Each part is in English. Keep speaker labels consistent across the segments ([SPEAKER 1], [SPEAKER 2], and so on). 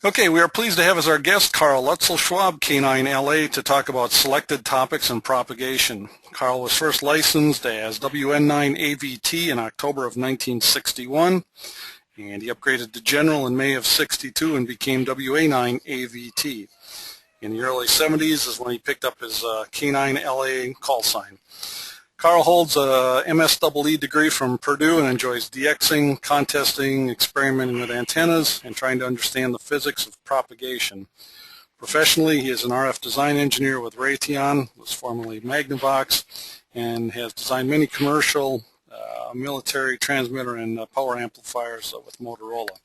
[SPEAKER 1] Okay, we are pleased to have as our guest Carl Lutzel-Schwab, K9la, to talk about selected topics and propagation. Carl was first licensed as WN9AVT in October of 1961, and he upgraded to General in May of '62 and became WA9AVT. In the early 70s is when he picked up his K9la call sign. Carl holds a MSEE degree from Purdue and enjoys DXing, contesting, experimenting with antennas, and trying to understand the physics of propagation. Professionally, he is an RF design engineer with Raytheon, was formerly Magnavox, and has designed many commercial, military transmitter and power amplifiers with Motorola.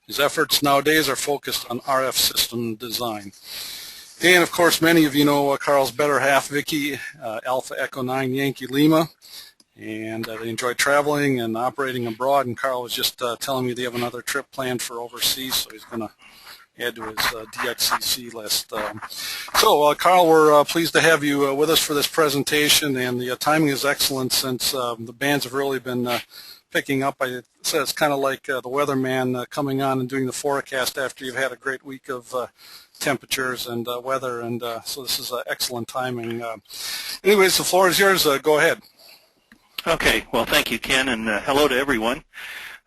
[SPEAKER 1] His efforts nowadays are focused on RF system design. And of course, many of you know Carl's better half, Vicky, Alpha Echo 9 Yankee Lima, and they enjoy traveling and operating abroad. And Carl was just telling me they have another trip planned for overseas, so he's going to add to his DXCC list. So, Carl, we're pleased to have you with us for this presentation, and the timing is excellent since the bands have really been picking up. I said it's kind of like the weatherman coming on and doing the forecast after you've had a great week of temperatures and weather, and so this is excellent timing. Anyways, the floor is yours. Go ahead.
[SPEAKER 2] Okay. Well, thank you, Ken, and hello to everyone.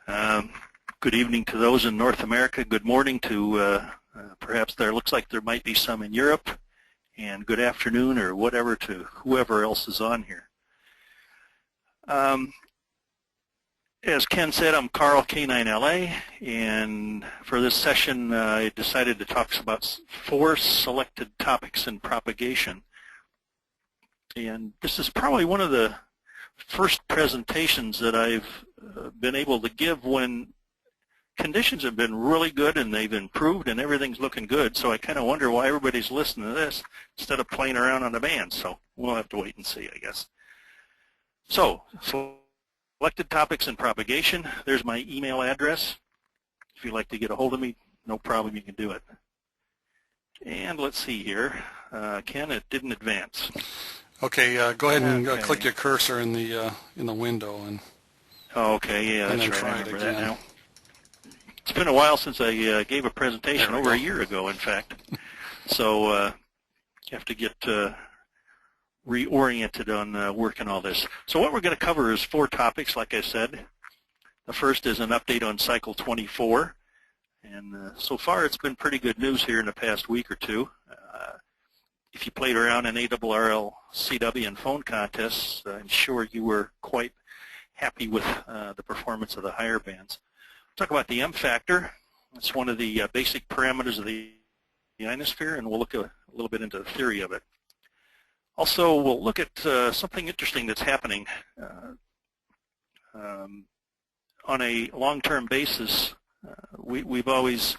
[SPEAKER 2] Good evening to those in North America. Good morning to perhaps there looks like there might be some in Europe, and good afternoon or whatever to whoever else is on here. As Ken said, I'm Carl, K9la, and for this session I decided to talk about 4 selected topics in propagation. And this is probably one of the first presentations that I've been able to give when conditions have been really good and they've improved and everything's looking good. So I kind of wonder why everybody's listening to this instead of playing around on the band. So we'll have to wait and see, I guess. So selected topics in propagation. There's my email address. If you'd like to get a hold of me, no problem, you can do it. And let's see here. Ken, it didn't advance.
[SPEAKER 1] Okay, go ahead and click your cursor in the window, and
[SPEAKER 2] okay, yeah, that's right. I remember that now. It's been a while since I gave a presentation, over a year ago, in fact. So you have to get reoriented on working all this. So what we're going to cover is 4 topics, like I said. The first is an update on cycle 24, and so far it's been pretty good news here in the past week or two. If you played around in ARRL, CW, and phone contests, I'm sure you were quite happy with the performance of the higher bands. We'll talk about the M factor. It's one of the basic parameters of the ionosphere, and we'll look a little bit into the theory of it. Also, we'll look at something interesting that's happening on a long-term basis. We've always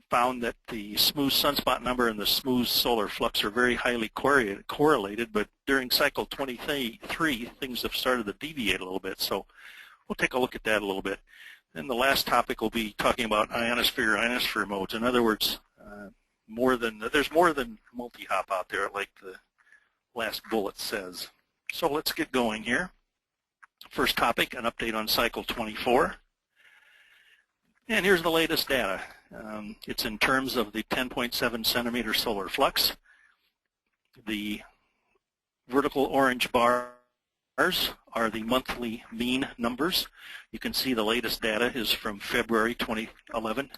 [SPEAKER 2] found that the smooth sunspot number and the smooth solar flux are very highly correlated, but during cycle 23, things have started to deviate a little bit. So we'll take a look at that a little bit. And the last topic will be talking about ionosphere modes. In other words, there's more than multi-hop out there, like the last bullet says. So let's get going here. First topic, an update on cycle 24. And here's the latest data. It's in terms of the 10.7 centimeter solar flux. The vertical orange bars are the monthly mean numbers. You can see the latest data is from February 2011.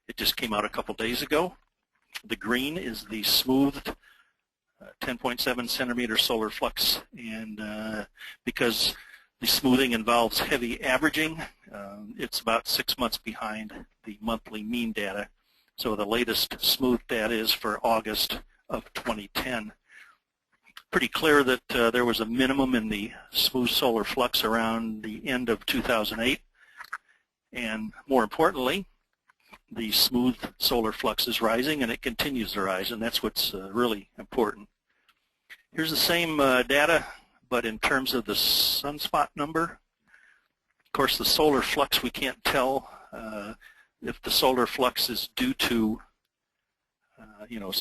[SPEAKER 2] It just came out a couple days ago. The green is the smoothed 10.7 centimeter solar flux, and because the smoothing involves heavy averaging, it's about 6 months behind the monthly mean data. So the latest smooth data is for August of 2010. Pretty clear that there was a minimum in the smooth solar flux around the end of 2008, and more importantly, the smooth solar flux is rising, and it continues to rise, and that's what's really important. Here's the same data, but in terms of the sunspot number. Of course, the solar flux, we can't tell if the solar flux is due to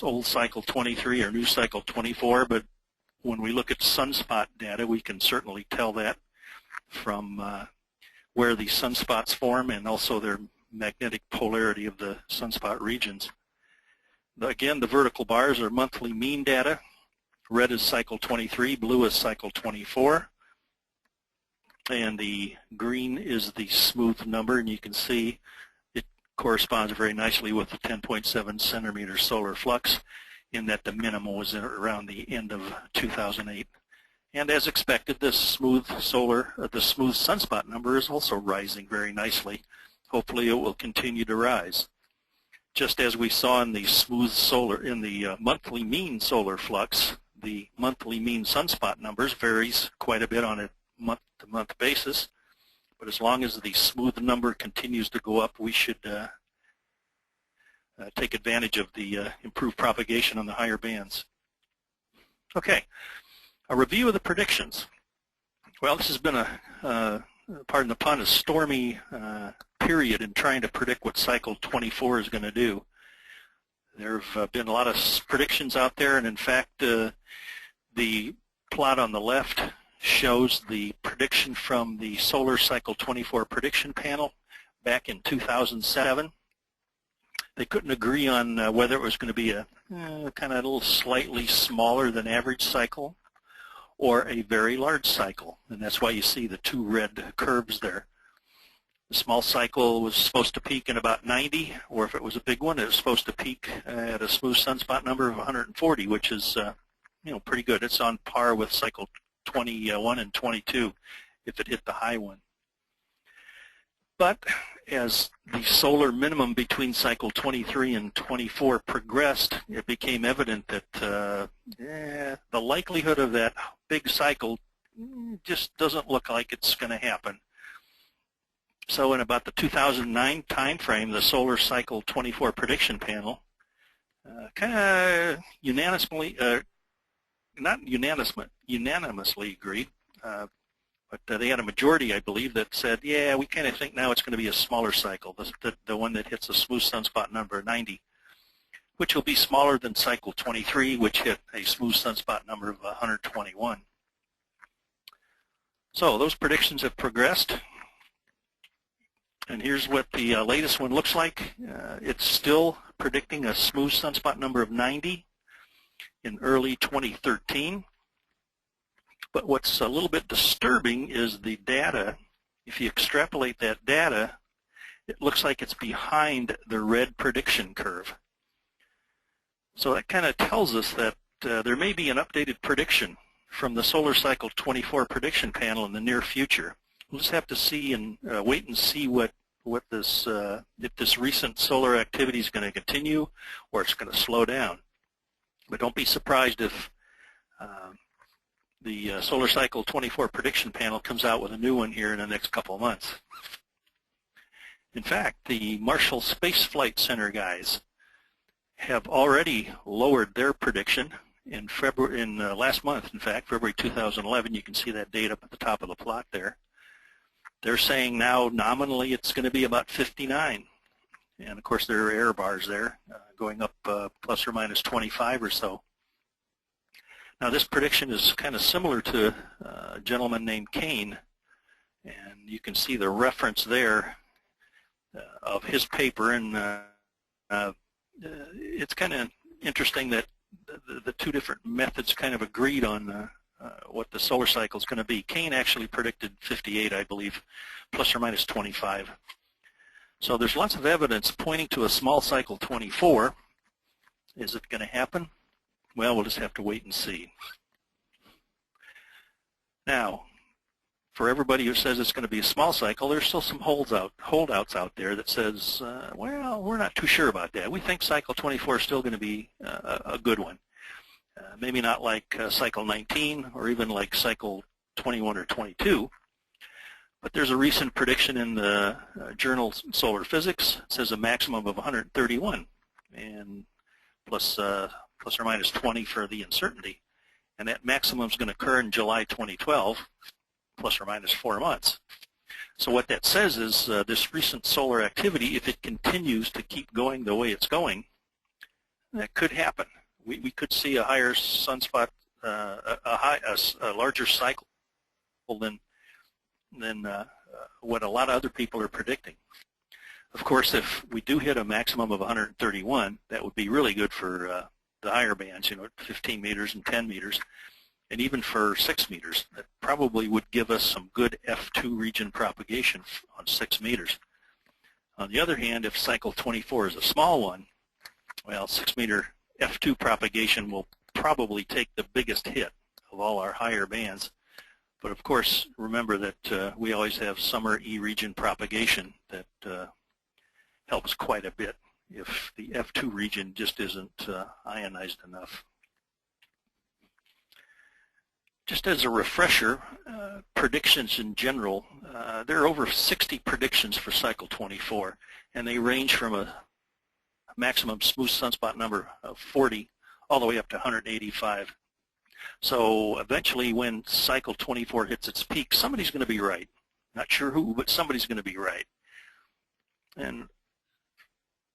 [SPEAKER 2] old cycle 23 or new cycle 24, but when we look at sunspot data, we can certainly tell that from where the sunspots form and also their magnetic polarity of the sunspot regions. Again, the vertical bars are monthly mean data. Red is cycle 23, blue is cycle 24, and the green is the smooth number, and you can see it corresponds very nicely with the 10.7 centimeter solar flux in that the minimum was around the end of 2008. And as expected, the smooth sunspot number is also rising very nicely. Hopefully it will continue to rise. Just as we saw in the monthly mean solar flux, the monthly mean sunspot numbers varies quite a bit on a month-to-month basis. But as long as the smooth number continues to go up, we should take advantage of the improved propagation on the higher bands. Okay, a review of the predictions. Well, this has been pardon the pun, a stormy period in trying to predict what cycle 24 is going to do. There have been a lot of predictions out there, and in fact, the plot on the left shows the prediction from the Solar Cycle 24 prediction panel back in 2007. They couldn't agree on whether it was going to be a kind of a little slightly smaller than average cycle or a very large cycle, and that's why you see the two red curves there. The small cycle was supposed to peak in about 90, or if it was a big one, it was supposed to peak at a smooth sunspot number of 140, which is pretty good. It's on par with cycle 21 and 22 if it hit the high one. But as the solar minimum between cycle 23 and 24 progressed, it became evident that the likelihood of that big cycle just doesn't look like it's going to happen. So in about the 2009 time frame, the Solar Cycle 24 prediction panel kind of unanimously agreed, but they had a majority, I believe, that said, yeah, we kind of think now it's going to be a smaller cycle, the one that hits a smooth sunspot number 90, which will be smaller than cycle 23, which hit a smooth sunspot number of 121. So those predictions have progressed. And here's what the latest one looks like. It's still predicting a smooth sunspot number of 90 in early 2013. But what's a little bit disturbing is the data. If you extrapolate that data, it looks like it's behind the red prediction curve. So that kind of tells us that there may be an updated prediction from the Solar Cycle 24 prediction panel in the near future. We'll just have to see and wait and see if this recent solar activity is going to continue or it's going to slow down. But don't be surprised if the Solar Cycle 24 prediction panel comes out with a new one here in the next couple of months. In fact, the Marshall Space Flight Center guys have already lowered their prediction in last month. In fact, February 2011. You can see that date up at the top of the plot there. They're saying now nominally it's going to be about 59, and of course there are error bars there going up plus or minus 25 or so. Now this prediction is kind of similar to a gentleman named Kane, and you can see the reference there of his paper, and it's kind of interesting that the two different methods kind of agreed on what the solar cycle is going to be. Kane actually predicted 58, I believe, plus or minus 25. So there's lots of evidence pointing to a small cycle 24. Is it going to happen? Well, we'll just have to wait and see. Now, for everybody who says it's going to be a small cycle, there's still some holdouts out there that says, well, we're not too sure about that. We think cycle 24 is still going to be a good one. Maybe not like cycle 19 or even like cycle 21 or 22, but there's a recent prediction in the journal Solar Physics. It says a maximum of 131 and plus or minus 20 for the uncertainty, and that maximum is going to occur in July 2012, plus or minus 4 months. So what that says is this recent solar activity, if it continues to keep going the way it's going, that could happen. We could see a higher sunspot, a larger cycle than what a lot of other people are predicting. Of course, if we do hit a maximum of 131, that would be really good for the higher bands, 15 meters and 10 meters, and even for 6 meters. That probably would give us some good F2 region propagation on 6 meters. On the other hand, if cycle 24 is a small one, well, 6 meter F2 propagation will probably take the biggest hit of all our higher bands. But of course, remember that we always have summer E region propagation that helps quite a bit if the F2 region just isn't ionized enough. Just as a refresher, predictions in general, there are over 60 predictions for cycle 24, and they range from a maximum smooth sunspot number of 40 all the way up to 185. So eventually when cycle 24 hits its peak, somebody's going to be right. Not sure who, but somebody's going to be right. And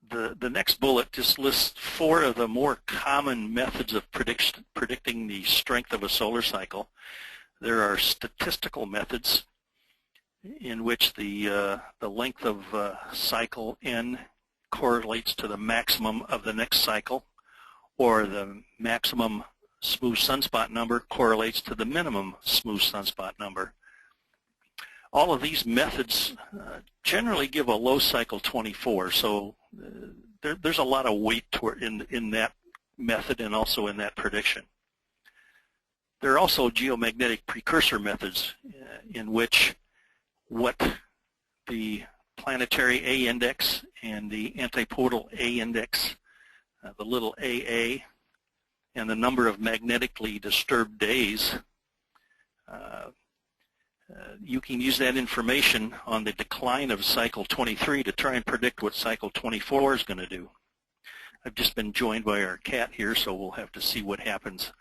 [SPEAKER 2] the next bullet just lists 4 of the more common methods of predicting the strength of a solar cycle. There are statistical methods in which the length of cycle n correlates to the maximum of the next cycle, or the maximum smooth sunspot number correlates to the minimum smooth sunspot number. All of these methods generally give a low cycle 24, so there's a lot of weight in that method and also in that prediction. There are also geomagnetic precursor methods in which what the planetary A index and the antipodal A index, the little AA, and the number of magnetically disturbed days, you can use that information on the decline of cycle 23 to try and predict what cycle 24 is going to do. I've just been joined by our cat here, so we'll have to see what happens.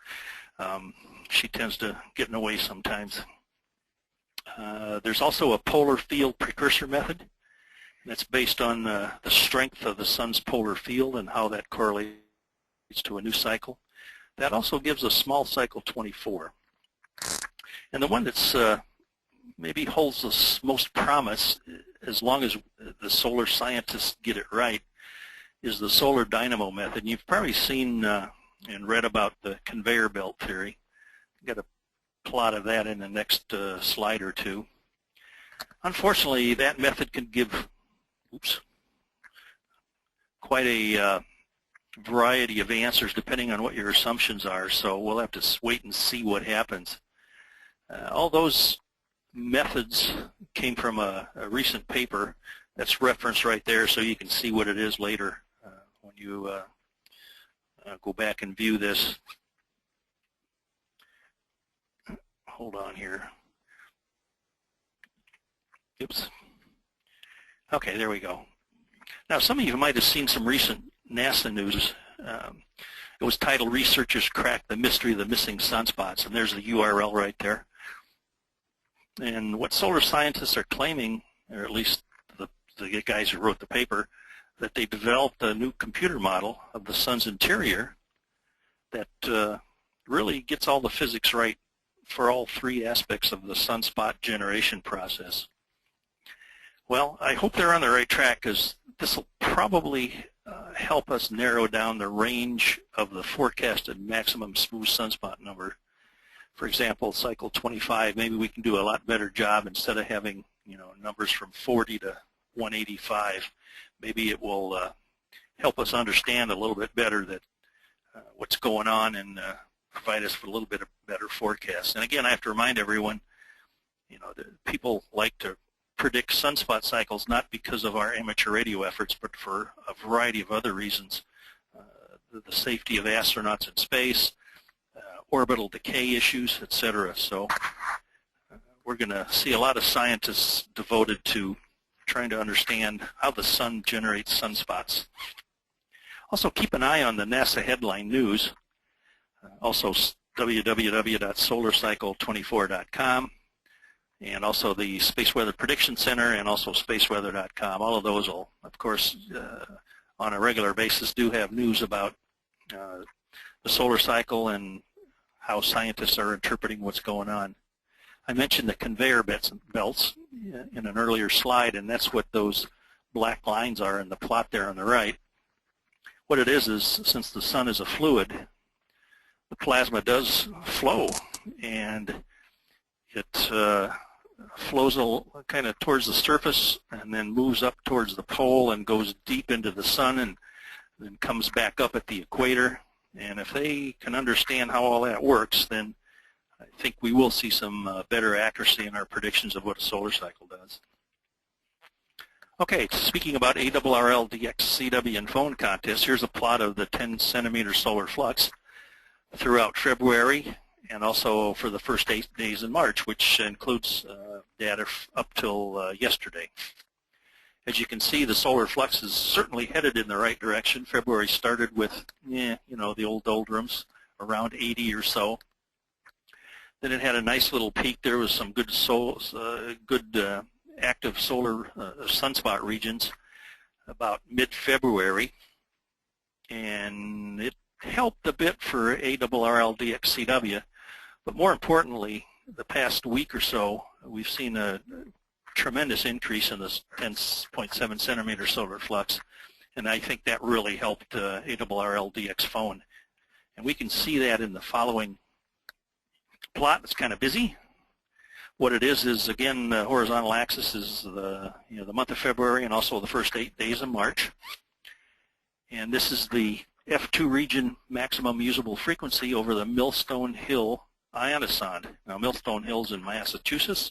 [SPEAKER 2] She tends to get in the way sometimes. There's also a polar field precursor method. That's based on the strength of the sun's polar field and how that correlates to a new cycle. That also gives a small cycle 24. And the one that's maybe holds the most promise, as long as the solar scientists get it right, is the solar dynamo method. And you've probably seen and read about the conveyor belt theory. I've got a plot of that in the next slide or two. Unfortunately, that method can give quite a variety of answers depending on what your assumptions are, so we'll have to wait and see what happens. All those methods came from a recent paper that's referenced right there, so you can see what it is later when you go back and view this. Hold on here. Oops. Okay, there we go. Now, some of you might have seen some recent NASA news. It was titled "Researchers Crack the Mystery of the Missing Sunspots," and there's the URL right there. And what solar scientists are claiming, or at least the guys who wrote the paper, that they developed a new computer model of the sun's interior that really gets all the physics right for all 3 aspects of the sunspot generation process. Well, I hope they're on the right track, because this will probably help us narrow down the range of the forecasted maximum smooth sunspot number. For example, cycle 25, maybe we can do a lot better job instead of having numbers from 40 to 185. Maybe it will help us understand a little bit better that what's going on and provide us with a little bit of better forecast. And again, I have to remind everyone, that people like to predict sunspot cycles not because of our amateur radio efforts, but for a variety of other reasons. The safety of astronauts in space, orbital decay issues, etc. So we're going to see a lot of scientists devoted to trying to understand how the sun generates sunspots. Also, keep an eye on the NASA headline news, also www.solarcycle24.com, and also the Space Weather Prediction Center, and also spaceweather.com. All of those will, of course, on a regular basis do have news about the solar cycle and how scientists are interpreting what's going on. I mentioned the conveyor belts in an earlier slide, and that's what those black lines are in the plot there on the right. What it is since the sun is a fluid, the plasma does flow, and it flows kind of towards the surface and then moves up towards the pole and goes deep into the sun and then comes back up at the equator. And if they can understand how all that works, then I think we will see some better accuracy in our predictions of what a solar cycle does. Okay, speaking about ARRL DX-CW and phone contests, here's a plot of the 10-centimeter solar flux throughout February and also for the first 8 days in March, which includes data up till yesterday. As you can see, the solar flux is certainly headed in the right direction. February started with, you know, the old doldrums, around 80 or so. Then it had a nice little peak. There was some good active solar sunspot regions about mid-February, and it helped a bit for ARRL DX-CW, but more importantly, the past week or so, we've seen a tremendous increase in this 10.7 centimeter solar flux, and I think that really helped ARRL DX phone. And we can see that in the following plot. It's kind of busy. What it is again, the horizontal axis is the month of February and also the first 8 days of March. And this is the F2 region maximum usable frequency over the Millstone Hill ionosonde. Now, Millstone Hill's in Massachusetts,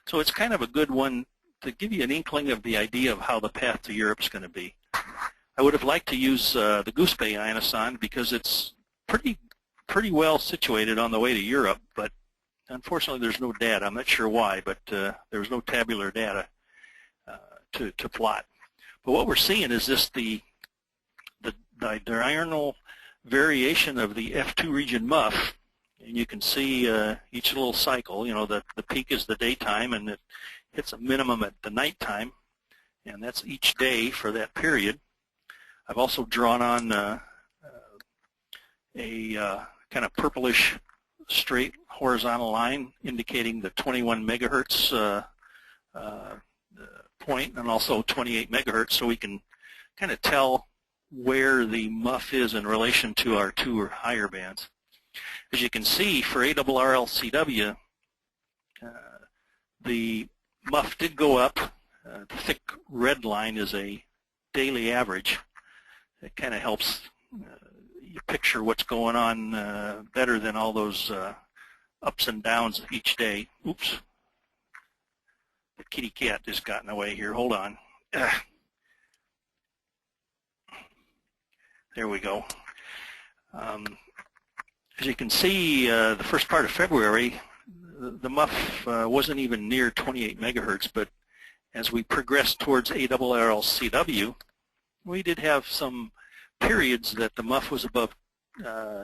[SPEAKER 2] so it's kind of a good one to give you an inkling of the idea of how the path to Europe is going to be. I would have liked to use the Goose Bay ionosonde because it's pretty well situated on the way to Europe, but unfortunately there's no data. I'm not sure why, but there was no tabular data to plot. But what we're seeing is just the diurnal variation of the F2 region MUF, and you can see each little cycle. You know, the peak is the daytime, and it hits a minimum at the nighttime, and that's each day for that period. I've also drawn on a kind of purplish straight horizontal line indicating the 21 megahertz point and also 28 megahertz, so we can kind of tell where the MUF is in relation to our 2 or higher bands. As you can see, for ARRL CW, the MUF did go up. The thick red line is a daily average. It kind of helps you picture what's going on better than all those ups and downs each day. Oops. The kitty cat just got in the way here. Hold on. There we go. As you can see, the first part of February, the MUF wasn't even near 28 megahertz, but as we progressed towards ARRL CW, we did have some periods that the MUF was above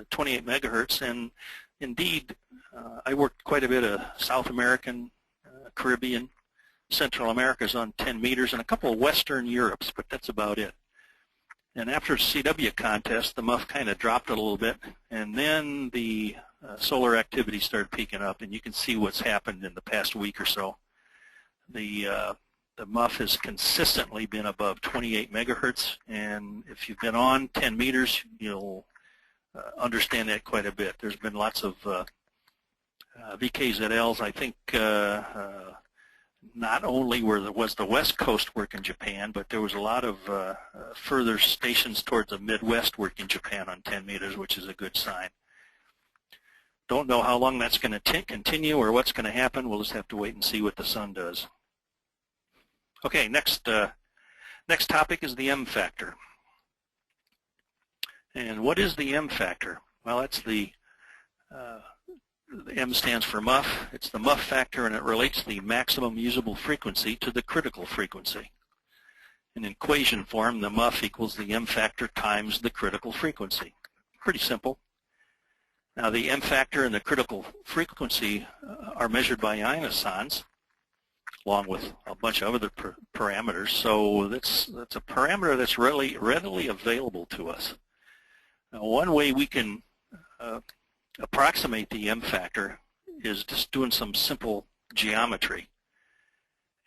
[SPEAKER 2] 28 megahertz, and indeed, I worked quite a bit of South American, Caribbean, Central Americas on 10 meters, and a couple of Western Europes, but that's about it. And after CW contest, the MUF kind of dropped a little bit, and then the solar activity started peaking up, and you can see what's happened in the past week or so. The MUF has consistently been above 28 megahertz, and if you've been on 10 meters, you'll understand that quite a bit. There's been lots of VKZLs. I think not only was the West Coast work in Japan, but there was a lot of further stations towards the Midwest work in Japan on 10 meters, which is a good sign. Don't know how long that's going to continue or what's going to happen. We'll just have to wait and see what the sun does. Okay, next topic is the M factor. And what is the M factor? Well, that's the M stands for MUF. It's the MUF factor, and it relates the maximum usable frequency to the critical frequency. In equation form, the MUF equals the M factor times the critical frequency. Pretty simple. Now, the M factor and the critical frequency are measured by ionosondes, along with a bunch of other parameters. So that's a parameter that's readily available to us. Now, one way we can approximate the M factor is just doing some simple geometry.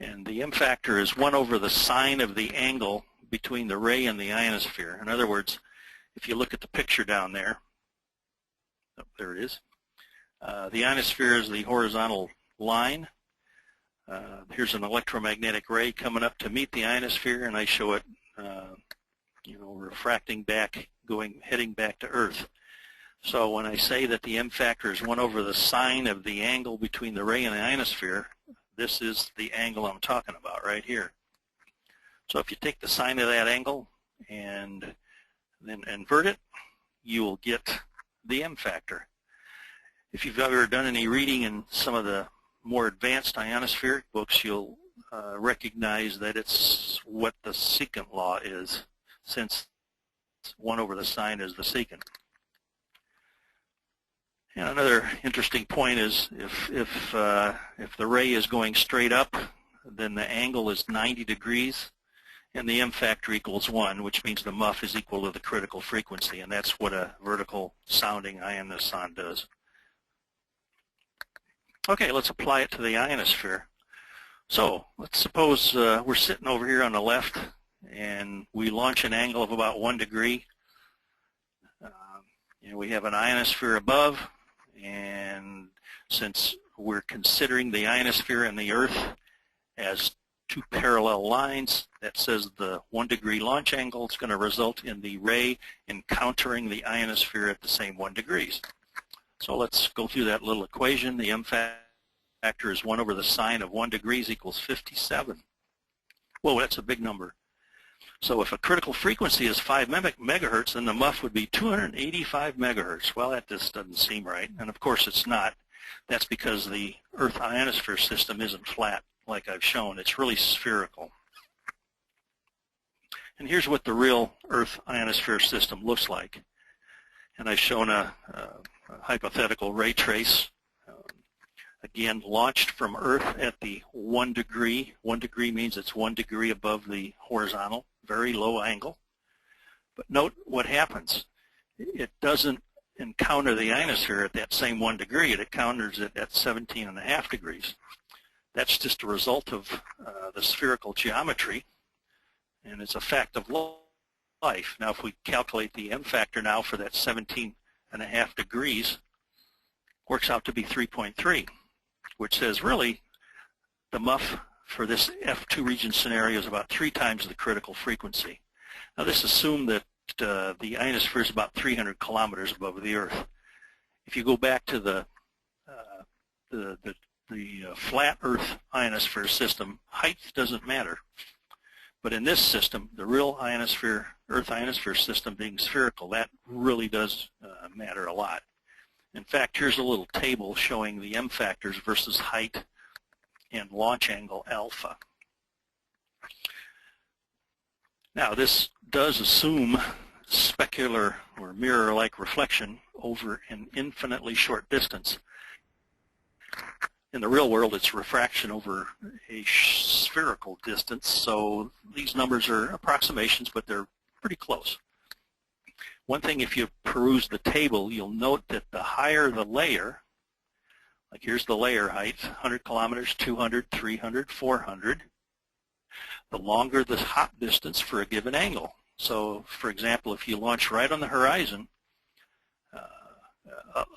[SPEAKER 2] And the M factor is 1 over the sine of the angle between the ray and the ionosphere. In other words, if you look at the picture down there, oh, there it is. The ionosphere is the horizontal line. Here's an electromagnetic ray coming up to meet the ionosphere, and I show it, refracting back, heading back to Earth. So when I say that the M factor is 1 over the sine of the angle between the ray and the ionosphere, this is the angle I'm talking about right here. So if you take the sine of that angle and then invert it, you will get the M factor. If you've ever done any reading in some of the more advanced ionospheric books, you'll recognize that it's what the secant law is, since 1 over the sine is the secant. And another interesting point is if the ray is going straight up, then the angle is 90 degrees, and the M factor equals 1, which means the muff is equal to the critical frequency, and that's what a vertical sounding ionoson does. Okay, let's apply it to the ionosphere. So let's suppose we're sitting over here on the left, and we launch an angle of about 1 degree. We have an ionosphere above, and since we're considering the ionosphere and the Earth as 2 parallel lines, that says the 1 degree launch angle is going to result in the ray encountering the ionosphere at the same 1 degrees. So let's go through that little equation. The M factor is 1 over the sine of 1 degrees equals 57. Whoa, that's a big number. So if a critical frequency is 5 megahertz, then the muff would be 285 megahertz. Well, that just doesn't seem right, and of course it's not. That's because the Earth ionosphere system isn't flat like I've shown. It's really spherical. And here's what the real Earth ionosphere system looks like. And I've shown a hypothetical ray trace, again, launched from Earth at the 1 degree. 1 degree means it's 1 degree above the horizontal, very low angle. But note what happens. It doesn't encounter the ionosphere at that same 1 degree. It encounters it at 17.5 degrees. That's just a result of the spherical geometry, and it's a fact of life. Now, if we calculate the M factor now for that 17.5 degrees, works out to be 3.3, which says really the muff for this F2 region scenario is about 3 times the critical frequency. Now, this assumed that the ionosphere is about 300 kilometers above the Earth. If you go back to the flat Earth ionosphere system, height doesn't matter. But in this system, the real ionosphere, Earth ionosphere system being spherical, that really does matter a lot. In fact, here's a little table showing the M factors versus height and launch angle alpha. Now, this does assume specular or mirror-like reflection over an infinitely short distance. In the real world, it's refraction over a spherical distance, so these numbers are approximations, but they're pretty close. One thing, if you peruse the table, you'll note that the higher the layer, like here's the layer height, 100 kilometers, 200, 300, 400, the longer the hop distance for a given angle. So, for example, if you launch right on the horizon,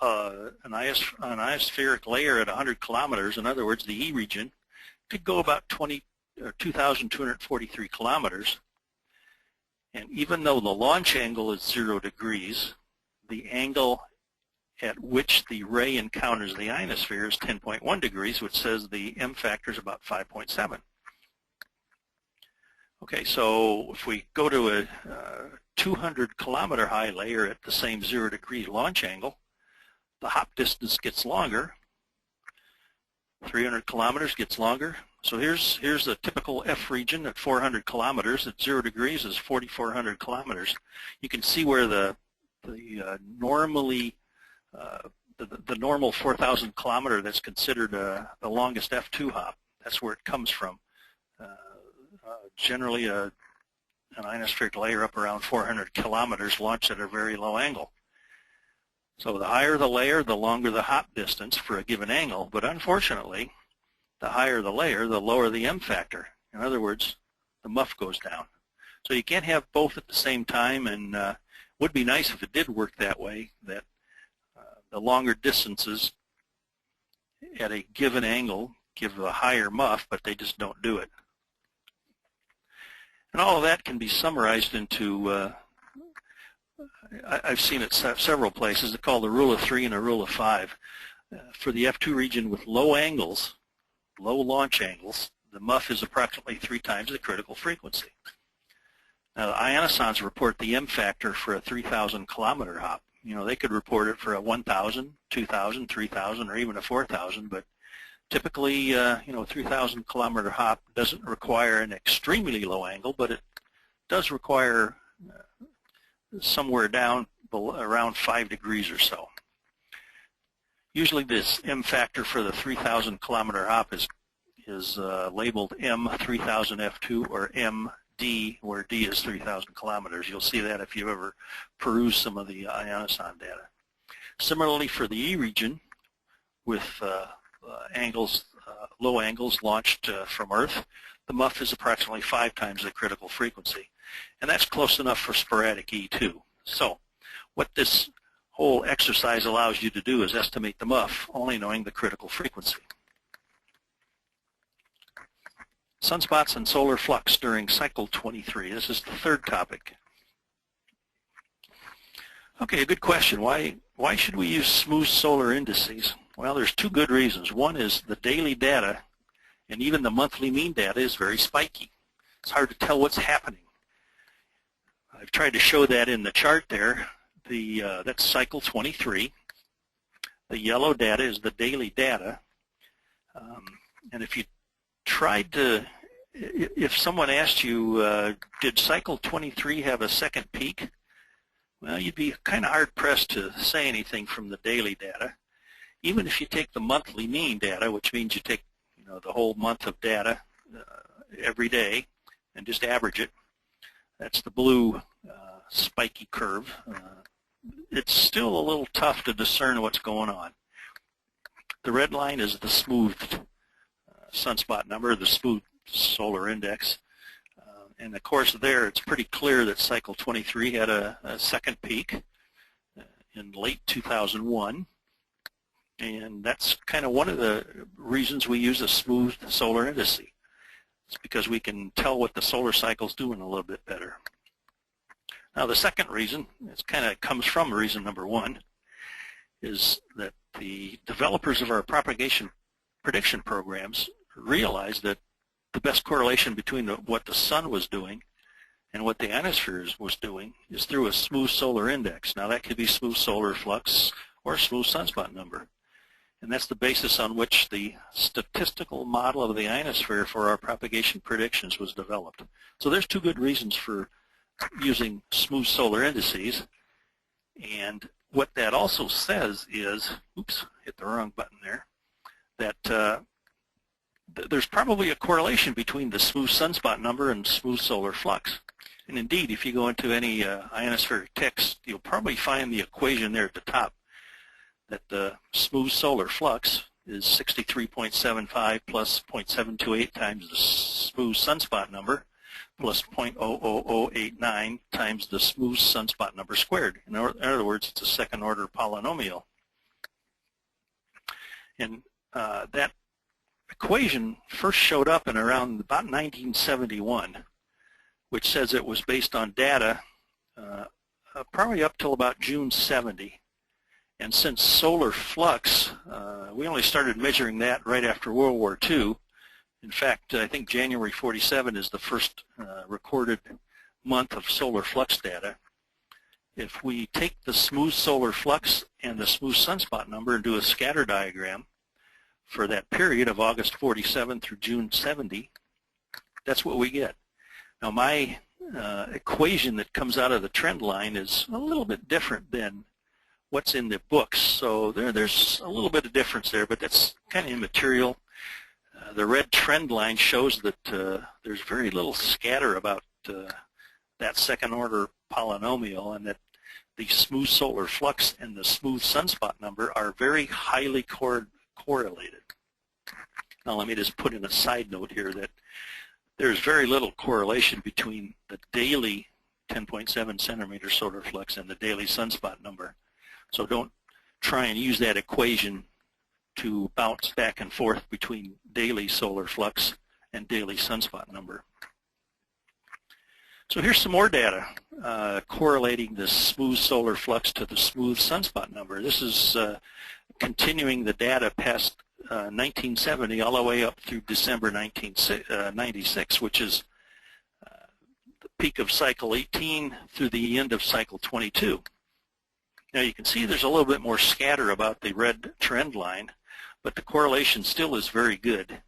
[SPEAKER 2] an ionospheric layer at 100 kilometers, in other words, the E region, could go about 2,243 kilometers. And even though the launch angle is 0 degrees, the angle at which the ray encounters the ionosphere is 10.1 degrees, which says the M factor is about 5.7. Okay, so if we go to a 200 kilometer high layer at the same 0 degree launch angle, the hop distance gets longer. 300 kilometers gets longer. So here's the typical F region at 400 kilometers. At 0 degrees is 4,400 kilometers. You can see where the normal 4,000 kilometer that's considered the longest F2 hop. That's where it comes from. Generally, an ionospheric layer up around 400 kilometers launched at a very low angle. So the higher the layer, the longer the hop distance for a given angle. But unfortunately, the higher the layer, the lower the M factor. In other words, the muff goes down. So you can't have both at the same time, and would be nice if it did work that way, that the longer distances at a given angle give a higher muff, but they just don't do it. And all of that can be summarized into, I've seen it several places. It's called the rule of 3 and a rule of 5. For the F2 region with low angles, low launch angles, the muff is approximately 3 times the critical frequency. Now, the ionosons report the M factor for a 3,000 kilometer hop. You know, they could report it for a 1,000, 2,000, 3,000, or even a 4,000, but typically, you know, a 3,000 kilometer hop doesn't require an extremely low angle, but it does require somewhere down below, around 5 degrees or so. Usually this M factor for the 3,000 kilometer hop is labeled M3000F2 or MD, where D is 3,000 kilometers. You'll see that if you ever peruse some of the ionoson data. Similarly for the E region, with angles, low angles launched from Earth, the muff is approximately 5 times the critical frequency. And that's close enough for sporadic E2. So what this whole exercise allows you to do is estimate the muff, only knowing the critical frequency. Sunspots and solar flux during cycle 23. This is the third topic. Okay, a good question. Why should we use smooth solar indices? Well, there's 2 good reasons. One is the daily data and even the monthly mean data is very spiky. It's hard to tell what's happening. I've tried to show that in the chart there. That's cycle 23. The yellow data is the daily data. And if you tried to, if someone asked you, did cycle 23 have a second peak? Well, you'd be kind of hard-pressed to say anything from the daily data. Even if you take the monthly mean data, which means you take, you know, the whole month of data every day and just average it, that's the blue spiky curve. It's still a little tough to discern what's going on. The red line is the smoothed sunspot number, the smooth solar index. And of course there it's pretty clear that cycle 23 had a second peak in late 2001. And that's kind of one of the reasons we use a smooth solar indice. It's because we can tell what the solar cycle's doing a little bit better. Now the second reason, it kind of comes from reason number 1, is that the developers of our propagation prediction programs realized that the best correlation between what the sun was doing and what the ionosphere was doing is through a smooth solar index. Now that could be smooth solar flux or smooth sunspot number. And that's the basis on which the statistical model of the ionosphere for our propagation predictions was developed. So there's 2 good reasons for using smooth solar indices. And what that also says is, oops, hit the wrong button there, that there's probably a correlation between the smooth sunspot number and smooth solar flux. And indeed, if you go into any ionospheric text, you'll probably find the equation there at the top, that the smooth solar flux is 63.75 plus 0.728 times the smooth sunspot number plus 0.00089 times the smooth sunspot number squared. In other words, it's a second order polynomial. And that equation first showed up in around about 1971, which says it was based on data probably up till about June 70. And since solar flux, we only started measuring that right after World War II. In fact, I think January 47 is the first recorded month of solar flux data. If we take the smooth solar flux and the smooth sunspot number and do a scatter diagram for that period of August 47 through June 70, that's what we get. Now my equation that comes out of the trend line is a little bit different than what's in the books. So there's a little bit of difference there, but that's kind of immaterial. The red trend line shows that there's very little scatter about that second order polynomial, and that the smooth solar flux and the smooth sunspot number are very highly correlated. Now let me just put in a side note here that there's very little correlation between the daily 10.7 centimeter solar flux and the daily sunspot number. So don't try and use that equation to bounce back and forth between daily solar flux and daily sunspot number. So here's some more data correlating the smooth solar flux to the smooth sunspot number. This is continuing the data past 1970 all the way up through December 1996, which is the peak of cycle 18 through the end of cycle 22. Now you can see there's a little bit more scatter about the red trend line, but the correlation still is very good.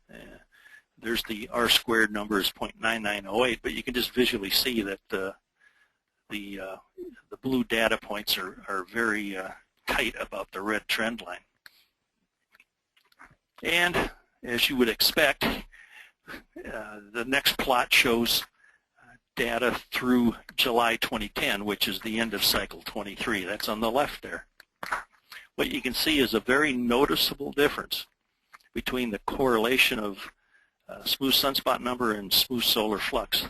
[SPEAKER 2] There's the R-squared number is 0.9908, but you can just visually see that the blue data points are very tight about the red trend line. And as you would expect, the next plot shows data through July 2010, which is the end of cycle 23. That's on the left there. What you can see is a very noticeable difference between the correlation of smooth sunspot number and smooth solar flux.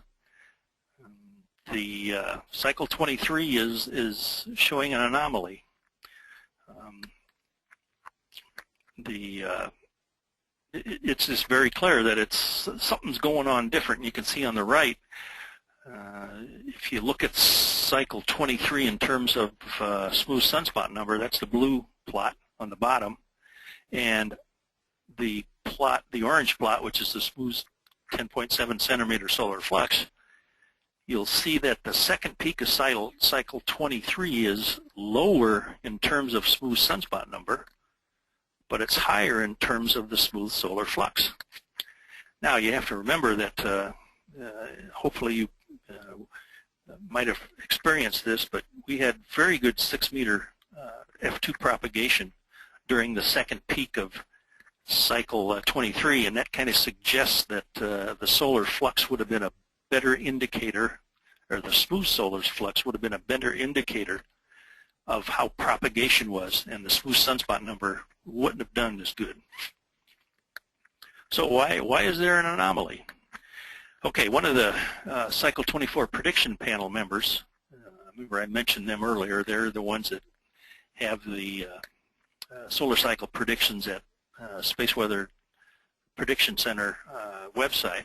[SPEAKER 2] The cycle 23 is showing an anomaly. It's just very clear that something's going on different. You can see on the right, if you look at cycle 23 in terms of smooth sunspot number, that's the blue plot on the bottom, and the orange plot, which is the smooth 10.7 centimeter solar flux, you'll see that the second peak of cycle 23 is lower in terms of smooth sunspot number, but it's higher in terms of the smooth solar flux. Now you have to remember that hopefully you might have experienced this, but we had very good 6-meter F2 propagation during the second peak of cycle 23, and that kind of suggests that the solar flux would have been a better indicator, or the smooth solar flux would have been a better indicator of how propagation was, and the smooth sunspot number wouldn't have done as good. So why is there an anomaly? Okay, one of the cycle 24 prediction panel members, remember I mentioned them earlier, they're the ones that have the solar cycle predictions at Space Weather Prediction Center website.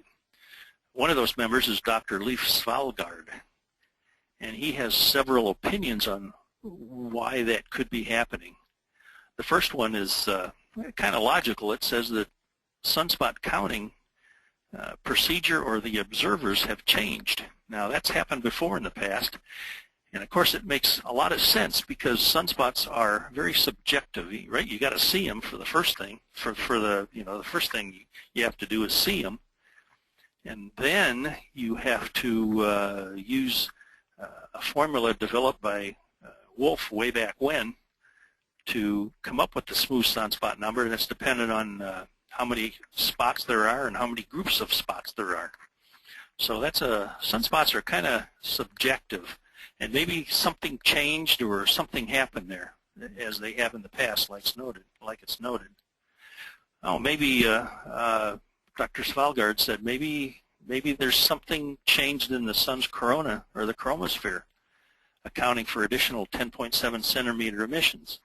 [SPEAKER 2] One of those members is Dr. Leif Svalgaard, and he has several opinions on why that could be happening. The first one is kind of logical. It says that sunspot counting procedure or the observers have changed. Now that's happened before in the past, and of course it makes a lot of sense because sunspots are very subjective, right? You got to see them for the first thing. The first thing you have to do is see them, and then you have to use a formula developed by Wolf way back when to come up with the smooth sunspot number, and it's dependent on how many spots there are and how many groups of spots there are. So sunspots are kind of subjective, and maybe something changed or something happened there, as they have in the past, like it's noted. Oh, maybe Dr. Svalgaard said maybe there's something changed in the sun's corona or the chromosphere, accounting for additional 10.7 centimeter emissions.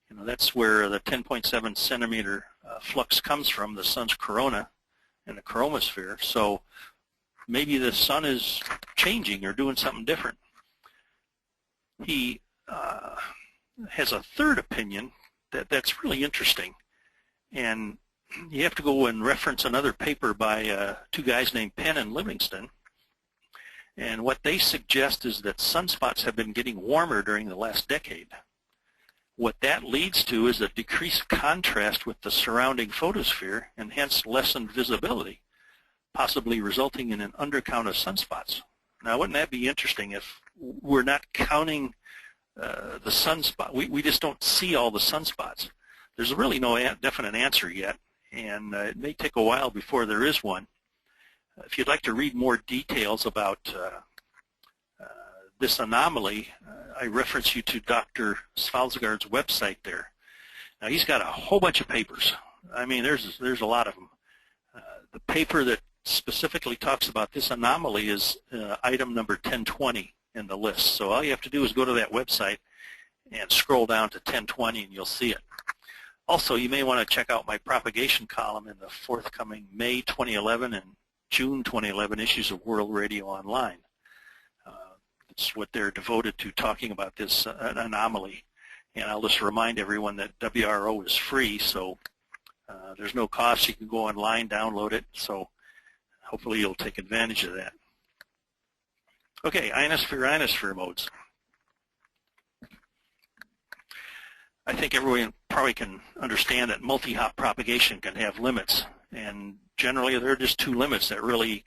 [SPEAKER 2] That's where the 10.7 centimeter flux comes from, the sun's corona and the chromosphere. So maybe the sun is changing or doing something different. He has a third opinion that's really interesting, and you have to go and reference another paper by two guys named Penn and Livingston. And what they suggest is that sunspots have been getting warmer during the last decade. What that leads to is a decreased contrast with the surrounding photosphere and hence lessened visibility, possibly resulting in an undercount of sunspots. Now, wouldn't that be interesting if we're not counting the sunspot? We just don't see all the sunspots. There's really no definite answer yet, and it may take a while before there is one. If you'd like to read more details about this anomaly, I reference you to Dr. Svalgaard's website there. Now he's got a whole bunch of papers, I mean, there's a lot of them. The paper that specifically talks about this anomaly is item number 1020 in the list. So all you have to do is go to that website and scroll down to 1020 and you'll see it. Also, you may want to check out my propagation column in the forthcoming May 2011 and June 2011 issues of World Radio Online. It's what they're devoted to, talking about this anomaly. And I'll just remind everyone that WRO is free, so there's no cost. You can go online, download it, so hopefully you'll take advantage of that. Okay, ionosphere modes. I think everyone probably can understand that multi-hop propagation can have limits, and generally there are just two limits that really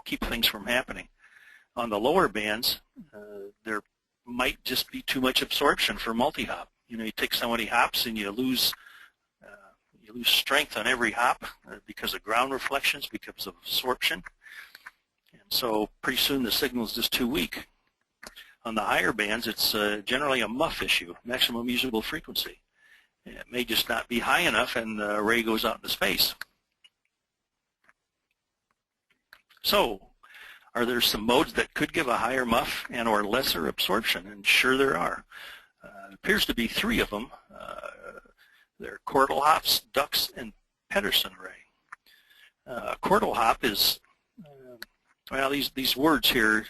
[SPEAKER 2] keep things from happening. On the lower bands, there might just be too much absorption for multi-hop. You know, you take so many hops and you lose strength on every hop because of ground reflections, because of absorption, and so pretty soon the signal is just too weak. On the higher bands, it's generally a muff issue, maximum usable frequency. It may just not be high enough and the array goes out into space. So, are there some modes that could give a higher muff and or lesser absorption? And sure there are. It appears to be three of them. They're chordal hops, ducts, and Pedersen array. Chordal hop is, well, these words here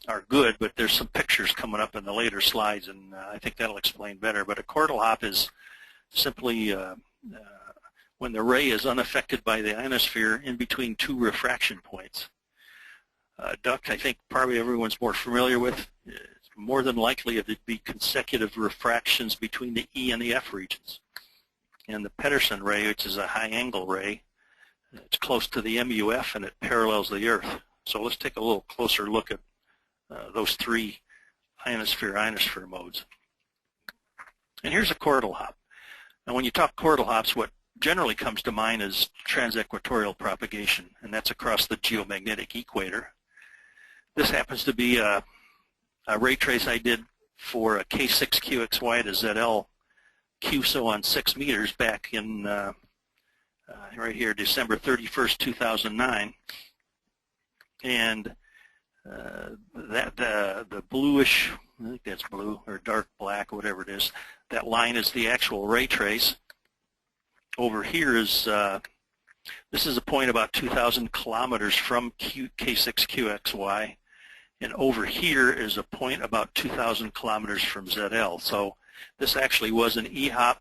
[SPEAKER 2] are good, but there's some pictures coming up in the later slides, and I think that'll explain better. But a chordal hop is simply when the ray is unaffected by the ionosphere in between two refraction points. Duct, I think probably everyone's more familiar with. It's more than likely to be consecutive refractions between the E and the F regions. And the Pedersen ray, which is a high-angle ray, it's close to the MUF and it parallels the Earth. So let's take a little closer look at those three ionosphere modes. And here's a chordal hop. Now when you talk chordal hops, what generally comes to mind is transequatorial propagation, and that's across the geomagnetic equator. This happens to be a ray trace I did for a K6QXY to ZL QSO on 6 meters back in right here, December 31st, 2009. And the bluish, I think that's blue or dark black, whatever it is, that line is the actual ray trace. Over here is, this is a point about 2,000 kilometers from K6QXY, and over here is a point about 2,000 kilometers from ZL. So this actually was an E-hop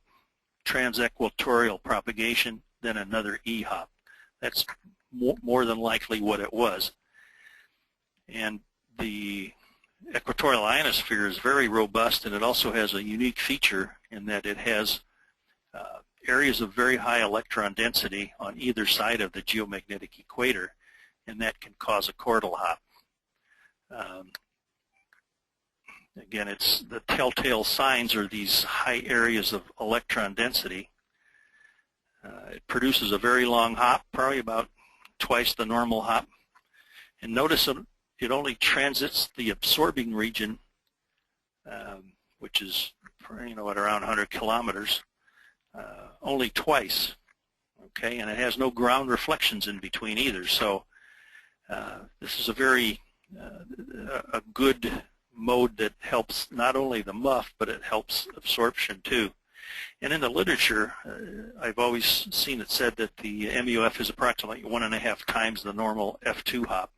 [SPEAKER 2] transequatorial propagation, then another E-hop. That's more than likely what it was. And the equatorial ionosphere is very robust, and it also has a unique feature in that it has areas of very high electron density on either side of the geomagnetic equator, and that can cause a chordal hop. Again, it's the telltale signs are these high areas of electron density. It produces a very long hop, probably about twice the normal hop. And notice it only transits the absorbing region, which is, you know, at around 100 kilometers, only twice. Okay, and it has no ground reflections in between either. So this is a very a good mode that helps not only the muff, but it helps absorption too. And in the literature, I've always seen it said that the MUF is approximately 1.5 times the normal F2 hop.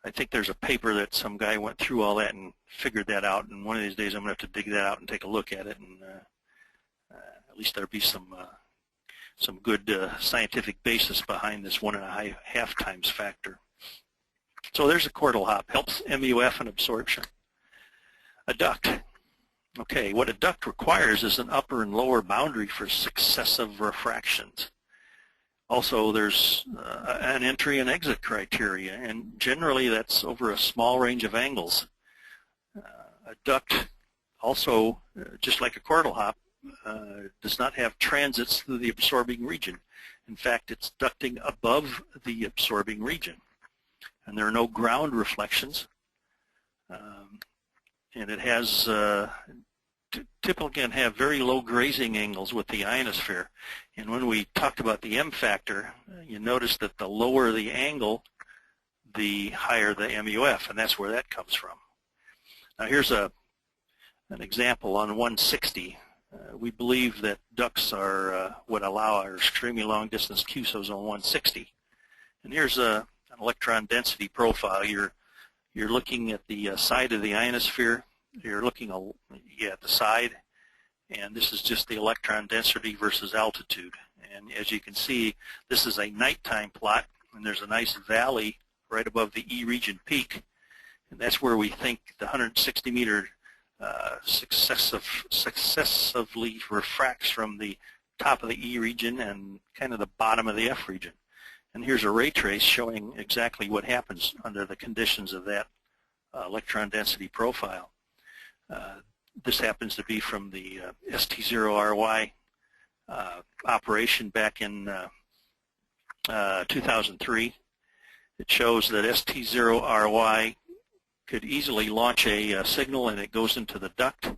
[SPEAKER 2] I think there's a paper that some guy went through all that and figured that out, and one of these days I'm going to have to dig that out and take a look at it, and at least there'll be some good scientific basis behind this 1.5 times factor. So there's a chordal hop, helps MUF and absorption. A duct. Okay, what a duct requires is an upper and lower boundary for successive refractions. Also, there's an entry and exit criteria, and generally that's over a small range of angles. A duct also, just like a chordal hop, does not have transits through the absorbing region. In fact, it's ducting above the absorbing region, and there are no ground reflections. And it has typically can have very low grazing angles with the ionosphere. And when we talked about the M factor, you notice that the lower the angle, the higher the MUF, and that's where that comes from. Now here's an example on 160. We believe that ducks are would allow our extremely long distance QSOs on 160. And here's an electron density profile. You're looking at the side of the ionosphere. You're looking at the side, and this is just the electron density versus altitude. And as you can see, this is a nighttime plot, and there's a nice valley right above the E region peak, and that's where we think the 160 meter successively refracts from the top of the E region and kind of the bottom of the F region. And here's a ray trace showing exactly what happens under the conditions of that electron density profile. This happens to be from the ST0RY operation back in 2003. It shows that ST0RY could easily launch a signal, and it goes into the duct,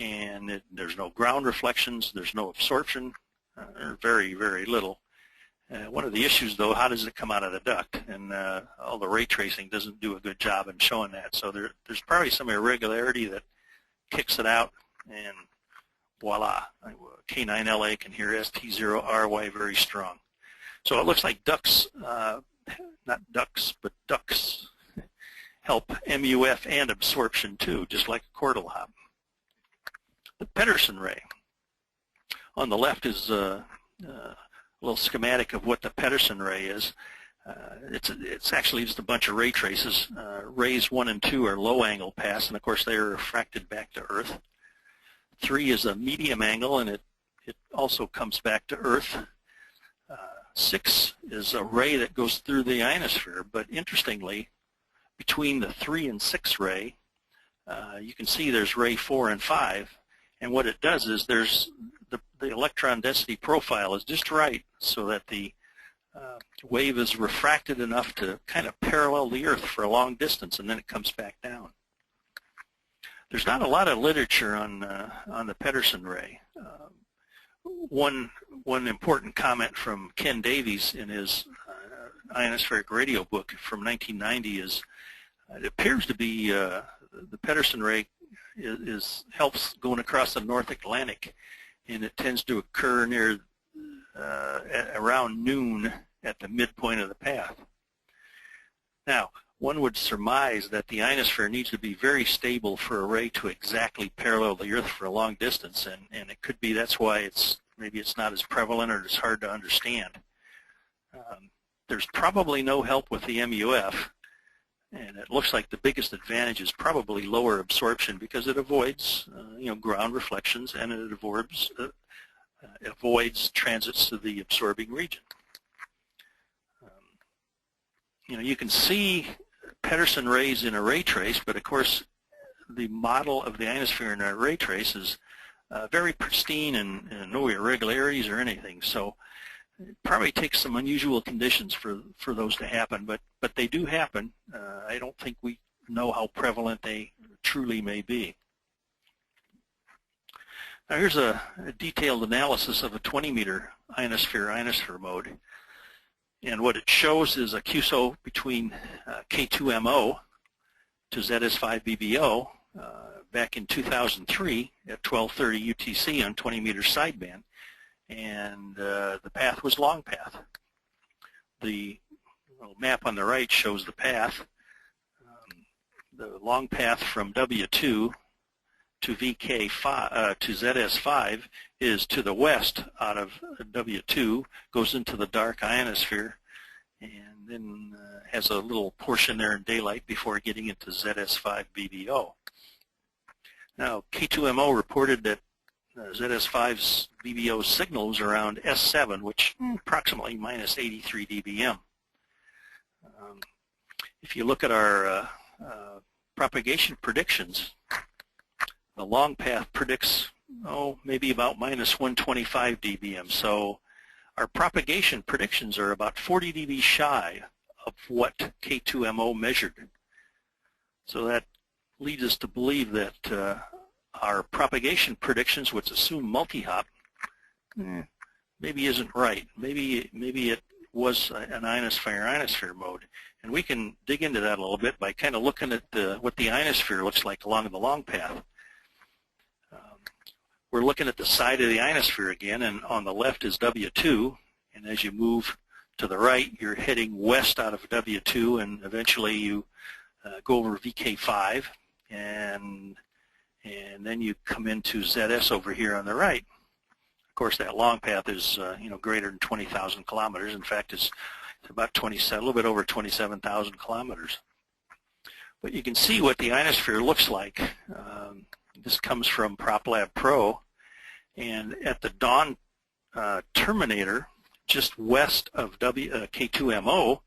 [SPEAKER 2] and there's no ground reflections, there's no absorption, or very, very little. One of the issues, though, how does it come out of the duct? And all the ray tracing doesn't do a good job in showing that. So there's probably some irregularity that kicks it out, and voila, K9la can hear ST0RY very strong. So it looks like ducks, not ducks, but ducks help MUF and absorption too, just like a chordal hop. The Pedersen ray. On the left is a little schematic of what the Pedersen ray is. It's actually just a bunch of ray traces. Rays 1 and 2 are low angle pass, and of course they are refracted back to Earth. 3 is a medium angle, and it also comes back to Earth. 6 is a ray that goes through the ionosphere, but interestingly, between the 3 and 6 ray, you can see there's ray 4 and 5, and what it does is there's the electron density profile is just right so that the wave is refracted enough to kind of parallel the Earth for a long distance, and then it comes back down. There's not a lot of literature on the Pedersen ray. One important comment from Ken Davies in his ionospheric radio book from 1990 is it appears to be the Pedersen ray helps going across the North Atlantic, and it tends to occur near around noon at the midpoint of the path. Now, one would surmise that the ionosphere needs to be very stable for a ray to exactly parallel the Earth for a long distance, and it could be that's why maybe it's not as prevalent or it's hard to understand. There's probably no help with the MUF, and it looks like the biggest advantage is probably lower absorption because it avoids ground reflections, and it avoids transits to the absorbing region. You can see Pedersen rays in a ray trace, but of course the model of the ionosphere in a ray trace is very pristine and no irregularities or anything. So it probably takes some unusual conditions for those to happen, but they do happen. I don't think we know how prevalent they truly may be. Now here's a detailed analysis of a 20-meter ionosphere mode. And what it shows is a QSO between k9la to ZS5BBO back in 2003 at 1230 UTC on 20-meter sideband. And the path was long path. The map on the right shows the path. The long path from W2 to VK5 to ZS5 is to the west out of W2, goes into the dark ionosphere, and then has a little portion there in daylight before getting into ZS5BBO. Now, k9la reported that ZS5's BBO signal was around S7, which approximately minus 83 dBm. If you look at our propagation predictions, the long path predicts, maybe about minus 125 dBm. So our propagation predictions are about 40 dB shy of what k9la measured. So that leads us to believe that our propagation predictions, which assume multi-hop, maybe isn't right. Maybe it was an ionosphere mode. And we can dig into that a little bit by kind of looking at what the ionosphere looks like along the long path. We're looking at the side of the ionosphere again, and on the left is W2, and as you move to the right, you're heading west out of W2, and eventually you go over VK5, and then you come into ZS over here on the right. Of course, that long path is greater than 20,000 kilometers. In fact, it's about a little bit over 27,000 kilometers. But you can see what the ionosphere looks like. This comes from PropLab Pro, and at the Dawn terminator, just west of K2MO,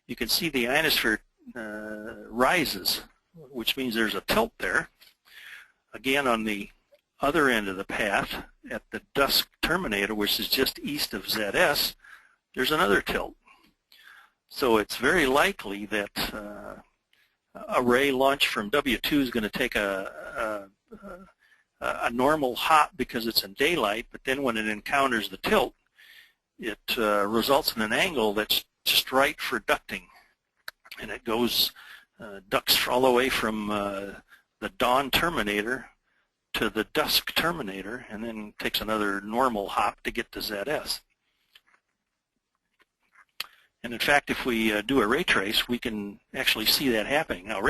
[SPEAKER 2] you can see the ionosphere rises, which means there's a tilt there. Again, on the other end of the path, at the dusk terminator, which is just east of ZS, there's another tilt. So it's very likely that a ray launched from W2 is going to take a normal hop because it's in daylight, but then when it encounters the tilt, it results in an angle that's just right for ducting. And it goes, ducts all the way from the dawn terminator to the dusk terminator, and then takes another normal hop to get to ZS. And in fact, if we do a ray trace, we can actually see that happening. Now,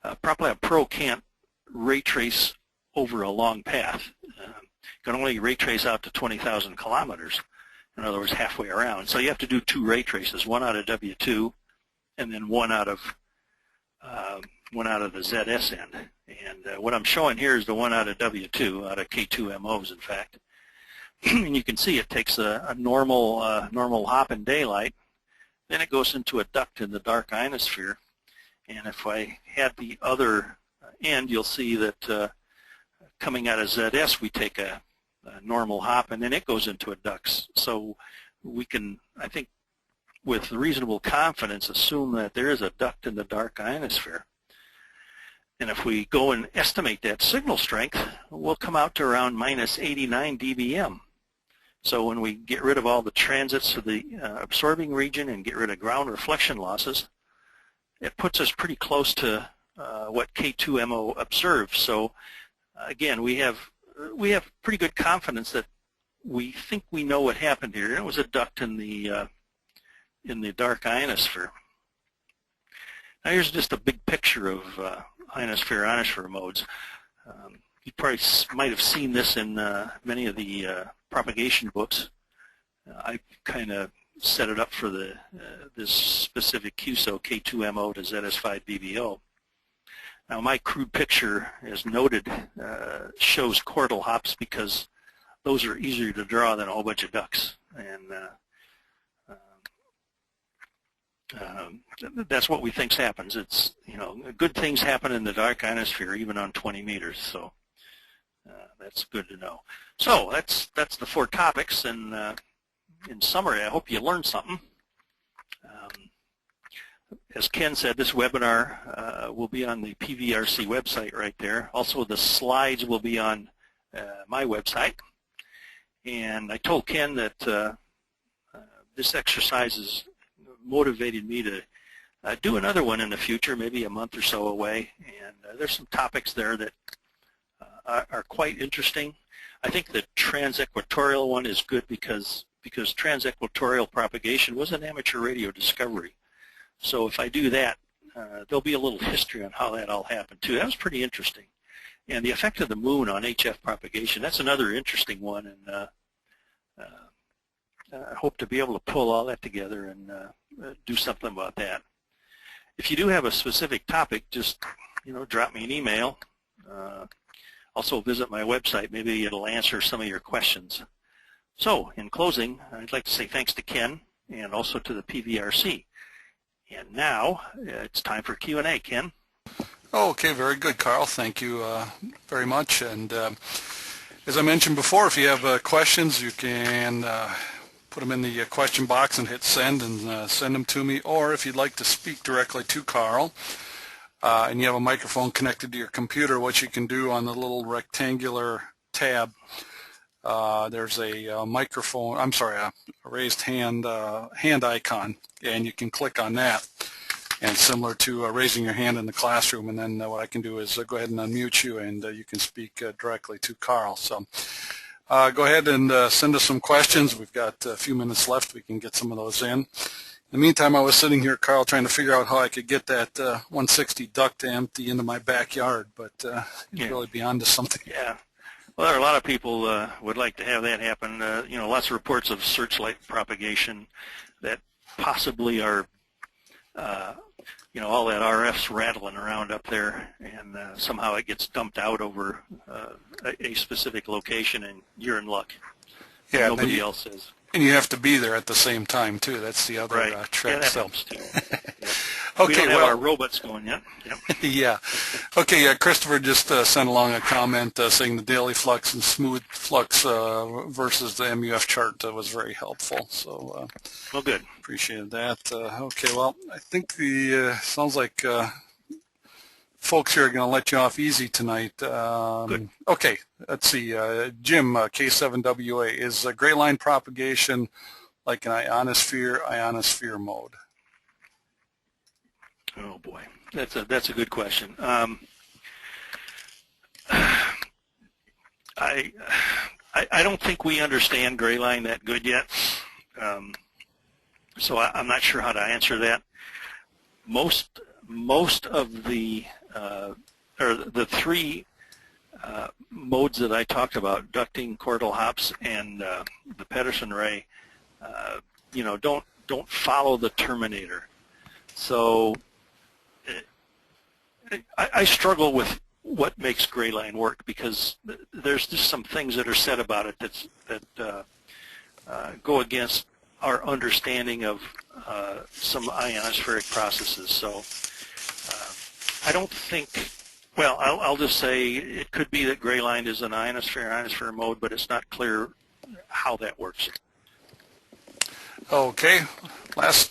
[SPEAKER 2] PropLab Pro can't ray trace over a long path. It can only ray trace out to 20,000 kilometers, in other words, halfway around. So you have to do two ray traces, one out of W2 and then one out of the ZS end. And what I'm showing here is the one out of W2, out of K2MOs, in fact. And you can see it takes a normal hop in daylight. Then it goes into a duct in the dark ionosphere. And if I had the other end, you'll see that coming out of ZS, we take a normal hop, and then it goes into a duct. So we can, I think, with reasonable confidence, assume that there is a duct in the dark ionosphere. And if we go and estimate that signal strength, we'll come out to around minus 89 dBm. So when we get rid of all the transits to the absorbing region and get rid of ground reflection losses, it puts us pretty close to what K2MO observes. So again, we have pretty good confidence that we think we know what happened here. It was a duct in the dark ionosphere. Now here's just a big picture of ionosphere modes. You probably might have seen this in many of the propagation books. I kind of set it up for this specific QSO K2MO to ZS5 BBO. Now my crude picture, as noted, shows chordal hops because those are easier to draw than a whole bunch of ducts. And that's what we think happens. It's, good things happen in the dark ionosphere even on 20 meters. So that's good to know. So that's the four topics, and in summary, I hope you learned something. As Ken said, this webinar will be on the PVRC website right there. Also, the slides will be on my website. And I told Ken that this exercise has motivated me to do another one in the future, maybe a month or so away. And there's some topics there that are quite interesting. I think the trans-equatorial one is good because trans-equatorial propagation was an amateur radio discovery. So if I do that, there'll be a little history on how that all happened too. That was pretty interesting. And the effect of the moon on HF propagation, that's another interesting one. And I hope to be able to pull all that together and do something about that. If you do have a specific topic, just drop me an email. Also visit my website. Maybe it'll answer some of your questions. So in closing, I'd like to say thanks to Ken and also to the PVRC. And now it's time for Q&A. Ken?
[SPEAKER 1] Okay, very good, Carl. Thank you very much. And as I mentioned before, if you have questions, you can put them in the question box and hit send and send them to me. Or if you'd like to speak directly to Carl, and you have a microphone connected to your computer, what you can do on the little rectangular tab, there's a microphone, a raised hand icon, and you can click on that. And similar to raising your hand in the classroom, and then what I can do is go ahead and unmute you, and you can speak directly to Carl. So go ahead and send us some questions. We've got a few minutes left. We can get some of those in. In the meantime, I was sitting here, Carl, trying to figure out how I could get that 160 duct to empty into my backyard, but you'd really be onto something.
[SPEAKER 2] Yeah. Well, there are a lot of people would like to have that happen. Lots of reports of searchlight propagation that possibly are all that RF's rattling around up there, and somehow it gets dumped out over a specific location, and you're in luck.
[SPEAKER 1] Yeah,
[SPEAKER 2] nobody else is.
[SPEAKER 1] And you have to be there at the same time, too. That's the other trick.
[SPEAKER 2] Yeah, that helps, too.
[SPEAKER 1] Okay,
[SPEAKER 2] we don't have our robots going yet. Yep.
[SPEAKER 1] Yeah. Okay, Christopher just sent along a comment saying the daily flux and smooth flux versus the MUF chart was very helpful. So,
[SPEAKER 2] well, good.
[SPEAKER 1] Appreciated that. Okay, well, I think sounds like folks here are going to let you off easy tonight.
[SPEAKER 2] Good.
[SPEAKER 1] Okay, let's see. Jim, K9la032011, is gray line propagation like an ionosphere mode?
[SPEAKER 2] Oh boy, that's a good question. I don't think we understand gray line that good yet, so I'm not sure how to answer that. Most of the the three modes that I talked about, ducting, chordal hops, and the Pedersen ray, don't follow the terminator. So I struggle with what makes gray line work, because there's just some things that are said about it that go against our understanding of some ionospheric processes. So I don't think, well, I'll just say it could be that gray line is an ionosphere mode, but it's not clear how that works.
[SPEAKER 1] Okay, last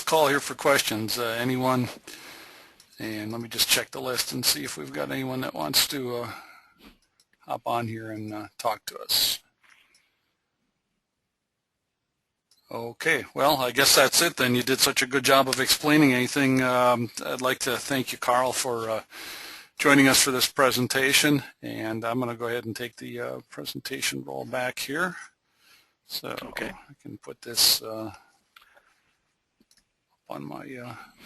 [SPEAKER 1] call here for questions. Anyone? And let me just check the list and see if we've got anyone that wants to hop on here and talk to us. Okay, well, I guess that's it then. You did such a good job of explaining anything. I'd like to thank you, Carl, for joining us for this presentation. And I'm going to go ahead and take the presentation roll back here. So
[SPEAKER 2] okay.
[SPEAKER 1] I can put this up on my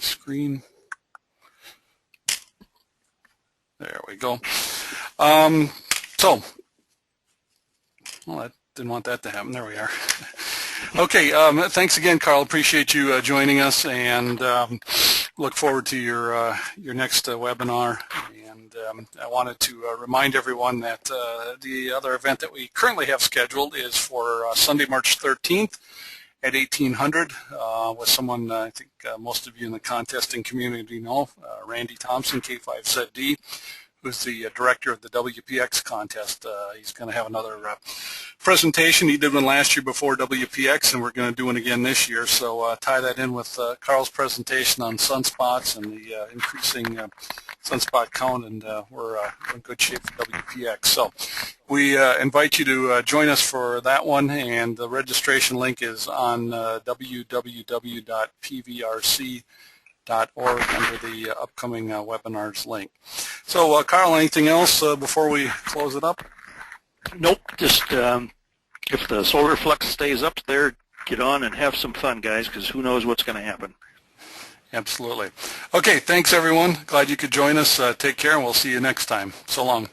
[SPEAKER 1] screen. There we go. Well, I didn't want that to happen. There we are. Okay, thanks again, Carl. Appreciate you joining us, and look forward to your next webinar. And I wanted to remind everyone that the other event that we currently have scheduled is for Sunday, March 13th at 1800 with someone I think most of you in the contesting community know, Randy Thompson, K5ZD, who's the director of the WPX contest. He's going to have another presentation. He did one last year before WPX, and we're going to do one again this year. So tie that in with Carl's presentation on sunspots and the increasing sunspot count, and we're in good shape for WPX. So we invite you to join us for that one, and the registration link is on www.pvrc.org under the upcoming webinars link. So, Carl, anything else before we close it up?
[SPEAKER 2] Nope. Just if the solar flux stays up there, get on and have some fun, guys, because who knows what's going to happen.
[SPEAKER 1] Absolutely. Okay, thanks, everyone. Glad you could join us. Take care, and we'll see you next time. So long.